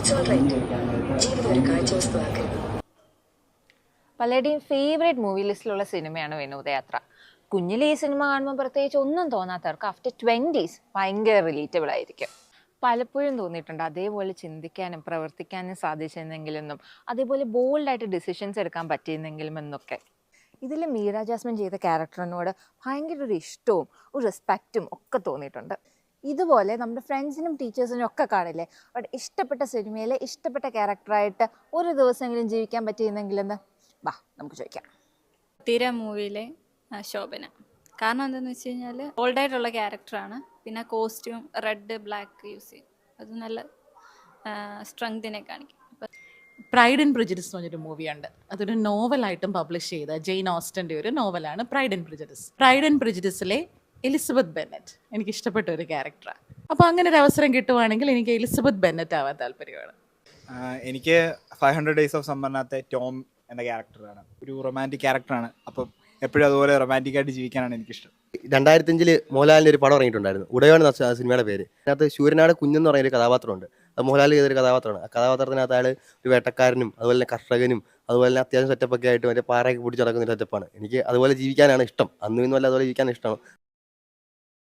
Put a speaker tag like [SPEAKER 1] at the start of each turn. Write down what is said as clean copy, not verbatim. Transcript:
[SPEAKER 1] ജീവിതം ഒരു കാഴ്ചവസ്തുവാക്കരുത്.
[SPEAKER 2] പലരുടെയും ഫേവറേറ്റ് മൂവി ലിസ്റ്റിലുള്ള സിനിമയാണ് വിനോദയാത്ര. കുഞ്ഞിലെ ഈ സിനിമ കാണുമ്പോൾ പ്രത്യേകിച്ച് ഒന്നും തോന്നാത്തവർക്ക് ആഫ്റ്റർ 20s ഭയങ്കര റിലേറ്റബിൾ ആയിരിക്കും. പലപ്പോഴും തോന്നിയിട്ടുണ്ട് അതേപോലെ ചിന്തിക്കാനും പ്രവർത്തിക്കാനും സാധിച്ചിരുന്നെങ്കിലെന്നും അതേപോലെ ബോൾഡായിട്ട് ഡിസിഷൻസ് എടുക്കാൻ പറ്റിയിരുന്നെങ്കിലും എന്നൊക്കെ. ഇതിൽ മീര ജാസ്മിൻ ചെയ്ത ക്യാരക്ടറിനോട് ഭയങ്കര ഒരു ഇഷ്ടവും ഒരു റെസ്പെക്റ്റും ഒക്കെ തോന്നിയിട്ടുണ്ട്. ഇതുപോലെ നമ്മുടെ ഫ്രണ്ട്സിനും ടീച്ചേഴ്സിനും ഒക്കെ കാണില്ലേ അവിടെ ഇഷ്ടപ്പെട്ട സിനിമയിലെ ഇഷ്ടപ്പെട്ട ക്യാരക്ടറായിട്ട് ഒരു ദിവസമെങ്കിലും ജീവിക്കാൻ പറ്റിയിരുന്നെങ്കിലെന്ന് വാ നമുക്ക് ചോദിക്കാം.
[SPEAKER 3] തീര മൂവിയിലെ ശോഭന. കാരണം എന്താണെന്ന് വെച്ച് കഴിഞ്ഞാൽ ഓൾഡായിട്ടുള്ള ക്യാരക്ടറാണ്. പിന്നെ കോസ്റ്റ്യൂം റെഡ് ബ്ലാക്ക് യൂസ് ചെയ്യും, അത് നല്ല സ്ട്രെങ്തിനെ കാണിക്കും.
[SPEAKER 4] പ്രൈഡ് ആൻഡ് പ്രിജുഡിസ് എന്ന് പറഞ്ഞൊരു മൂവിയുണ്ട്. അതൊരു നോവലായിട്ടും പബ്ലിഷ് ചെയ്ത ജെയിൻ ഓസ്റ്റൻ്റെ ഒരു നോവലാണ് Pride and Prejudice. Pride and പ്രിജുഡിസിലെ എലിസബത്ത് ബെന്നറ്റ് എനിക്ക് ഇഷ്ടപ്പെട്ട ഒരു ക്യാരക്ടറാണ്. അപ്പോൾ അങ്ങനെ ഒരു അവസരം കിട്ടുവാണെങ്കിൽ എനിക്ക് എലിസബത്ത് ബെന്നറ്റ് ആവാൻ താല്പര്യമാണ്.
[SPEAKER 5] എനിക്ക് 500 Days of Summerനകത്തെ ടോം എന്ന ക്യാരക്ടറാണ്. ഒരു റൊമാൻറ്റിക് ക്യാരക്ടറാണ്. അപ്പം എപ്പോഴും അതുപോലെ റൊമാൻറ്റിക് ആയിട്ട് ജീവിക്കാനാണ് എനിക്കിഷ്ടം.
[SPEAKER 6] 2005 മോഹൻലാലിൻ്റെ ഒരു പടം ഇറങ്ങിയിട്ടുണ്ടായിരുന്നു, ഉടയോൻ എന്ന സിനിമയുടെ പേര്. അതിനകത്ത് ശൂരനാട് കുഞ്ഞെന്ന് പറയുന്ന ഒരു കഥാപാത്രമുണ്ട്. അത് മോഹൻലാൽ ചെയ്തൊരു കഥാപാത്രമാണ്. ആ കഥാപാത്രത്തിനകത്ത് അയാൾ ഒരു വേട്ടക്കാരനും അതുപോലെ തന്നെ കർഷകനും അതുപോലെ തന്നെ അത്യാവശ്യം സെറ്റപ്പൊക്കെ ആയിട്ട് മറ്റേ പാറയൊക്കെ പിടിച്ച് നടക്കുന്ന ഒരു സെറ്റപ്പാണ്. എനിക്ക് അതുപോലെ ജീവിക്കാനാണ് ഇഷ്ടം. അന്നും ഇന്നും അല്ല അതുപോലെ ജീവിക്കാനാണ് ഇഷ്ടം.